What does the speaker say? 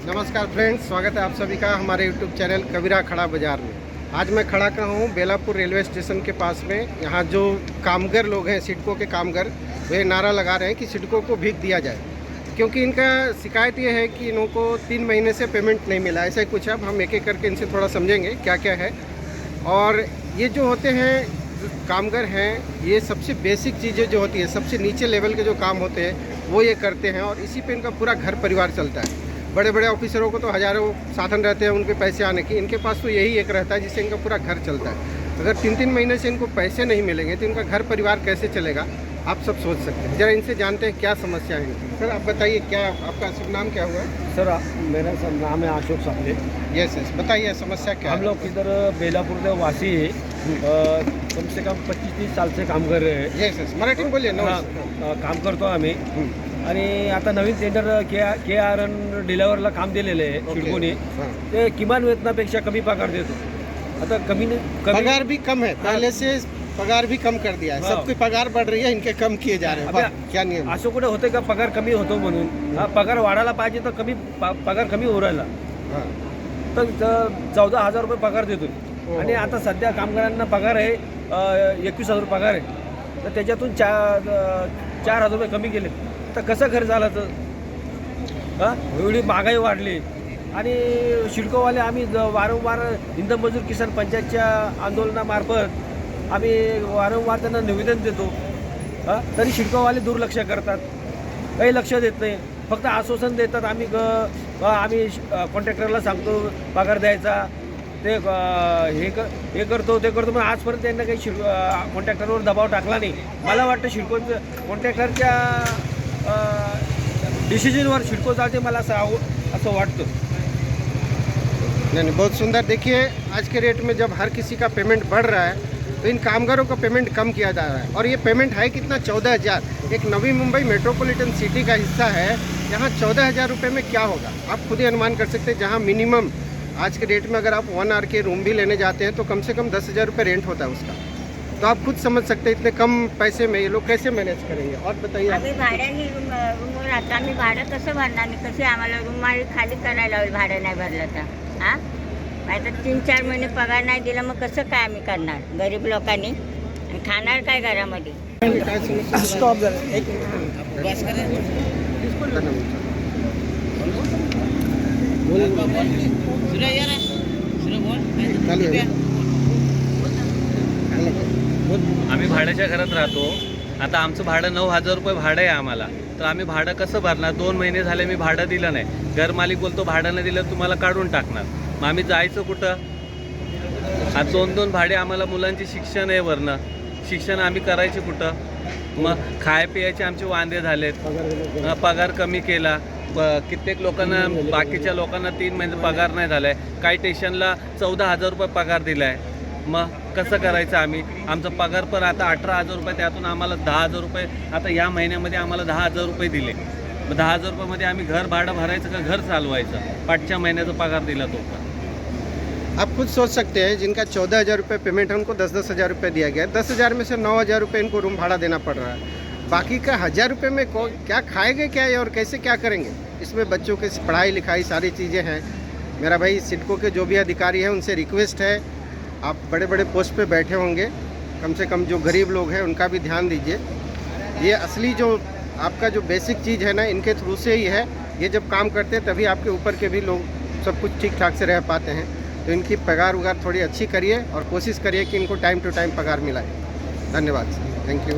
नमस्कार फ्रेंड्स, स्वागत है आप सभी का हमारे यूट्यूब चैनल कबीरा खड़ा बाज़ार में। आज मैं खड़ा का हूँ बेलापुर रेलवे स्टेशन के पास में। यहाँ जो कामगर लोग हैं, सिडको के कामगर, वे नारा लगा रहे हैं कि सिडको को भीख दिया जाए, क्योंकि इनका शिकायत ये है कि इनको 3 महीने से पेमेंट नहीं मिला। ऐसा ही कुछ है। अब हम एक एक करके इनसे थोड़ा समझेंगे क्या क्या है। और ये जो होते हैं कामगर हैं, ये सबसे बेसिक चीज़ें जो होती है, सबसे नीचे लेवल के जो काम होते हैं वो ये करते हैं, और इसी पे इनका पूरा घर परिवार चलता है। बड़े बड़े ऑफिसरों को तो हज़ारों साधन रहते हैं उनके पैसे आने की, इनके पास तो यही एक रहता है जिससे इनका पूरा घर चलता है। अगर 3-3 महीने से इनको पैसे नहीं मिलेंगे तो इनका घर परिवार कैसे चलेगा, आप सब सोच सकते हैं। ज़रा इनसे जानते हैं क्या समस्या है इनकी। सर आप बताइए, क्या आपका शुभ नाम क्या हुआ? सर मेरा नाम है अशोक सापले। यस, बताइए समस्या क्या है। हम लोग इधर बेलापुर के वासी है, कम से कम 25-30 साल से काम कर रहे हैं। यस, मराठी में बोलिए ना। काम करतो आम्ही आणि आता नवीन टेंडर के आर एन डिलेवरला काम दिलेले आहे सिडकोने। ते किमान वेतनापेक्षा कमी पगार देतो। आता कमी पगार भी कम है, पहले से पगार भी कम कर दिया है। सबकी पगार बढ़ रही है, इनके कम किए जा रहे हैं। क्या नियम? असं कुठे होते का पगार कमी होतो म्हणून? हा, पगार वाढायला पाहिजे तर पगार कमी होऊ राहिला। तर 14,000 रुपये पगार देतो आणि आता सध्या कामगारांना पगार आहे 21,000 पगार आहे, तर त्याच्यातून 4,000 रुपये कमी केले तर कसं खर्च झाला? तर एवढी महागाई वाढली आणि सिडकोवाले आम्ही वारंवार इंधन मजूर किसान पंचायतच्या आंदोलनामार्फत आम्ही वारंवार त्यांना निवेदन देतो, तरी सिडकोवाले दुर्लक्ष करतात, काही लक्ष देत नाही, फक्त आश्वासन देतात। आम्ही कॉन्ट्रॅक्टरला सांगतो पगार द्यायचा, ते हे करतो ते करतो, पण आजपर्यंत त्यांना काही कॉन्ट्रॅक्टरवर दबाव टाकला नाही। मला वाटतं सिडकोचं कॉन्ट्रॅक्टरच्या डिसिजनवर सिडको चालते, मला असं वाटतं। नहीं, बहुत सुंदर। देखिए आज के रेट में जब हर किसी का पेमेंट बढ़ रहा है तो इन कामगारों का पेमेंट कम किया जा रहा है, और ये पेमेंट है कितना? 14,000। एक नवी मुंबई मेट्रोपॉलिटन सिटी का हिस्सा है, यहाँ 14,000 रुपये में क्या होगा आप खुद ही अनुमान कर सकते हैं। जहाँ मिनिमम आज के डेट में अगर आप 1 आवर के रूम भी लेने जाते हैं तो कम से कम 10,000 रुपये रेंट होता है उसका। तो आप खुद समझ सकते हैं इतने कम पैसे में ये लोग कैसे मैनेज करेंगे। और बताइए, आम्ही भाड्याने रूमवर राहतो, आम्ही भाडं कसं भरणार? नाही, कसे आम्हाला रूम खाली करायला होईल भाडं नाही भरलं तर? हां, आता 3-4 महिने पगार नाही दिला, मग कसं काय आम्ही करणार गरीब लोकांनी? आणि खाणार काय घरामध्ये? काय समस्या? स्टॉप झालं एक आम्ही भाड्याच्या घरात राहतो। आता आमचं भाडं 9,000 रुपये भाडं आहे आम्हाला, तर आम्ही भाडं कसं भरणार? 2 महिने झाले मी भाडं दिलं नाही। घर मालिक बोलतो भाडं नाही दिलं तुम्हाला काढून टाकणार, मग आम्ही जायचं कुठं? आज 2-2 भाडे आम्हाला, मुलांची शिक्षण आहे वरनं, शिक्षण आम्ही करायचे कुठं? मग खाय पियाचे आमचे वांदे झालेत, पगार कमी केला, कित्येक लोकांना, बाकीच्या लोकांना 3 महिने पगार नाही झाला आहे, काही स्टेशनला 14,000 रुपये पगार दिला आहे। मग कसं करायचं आम्ही? आमचा पगार पण आता 18,000 रुपये, त्यातून आम्हाला 10,000 रुपये आता या महिन्यामध्ये आम्हाला 10,000 रुपये दिले। मग 10,000 रुपयामध्ये आम्ही घर भाडं भरायचं का घर चालवायचं? पाठच्या महिन्याचा पगार दिला तो पण। आप खुद सोच सकते हैं, जिनका 14,000 रुपये पेमेंट है उनको 10,000 रुपये दिया गया है। 10,000 में से 9,000 रुपये इनको रूम भाड़ा देना पड़ रहा है। बाकी का 1,000 रुपये में क्या खाएंगे क्या और कैसे क्या करेंगे? इसमें बच्चों की पढ़ाई लिखाई सारी चीज़ें हैं। मेरा भाई सिडको के जो भी अधिकारी हैं उनसे रिक्वेस्ट है, आप बड़े बड़े पोस्ट पे बैठे होंगे, कम से कम जो गरीब लोग हैं उनका भी ध्यान दीजिए। ये असली जो आपका जो बेसिक चीज़ है ना, इनके थ्रू से ही है। ये जब काम करते हैं तभी आपके ऊपर के भी लोग सब कुछ ठीक ठाक से रह पाते हैं। तो इनकी पगार वगार थोड़ी अच्छी करिए और कोशिश करिए कि इनको टाइम टू टाइम पगार मिलाए। धन्यवाद, थैंक यू।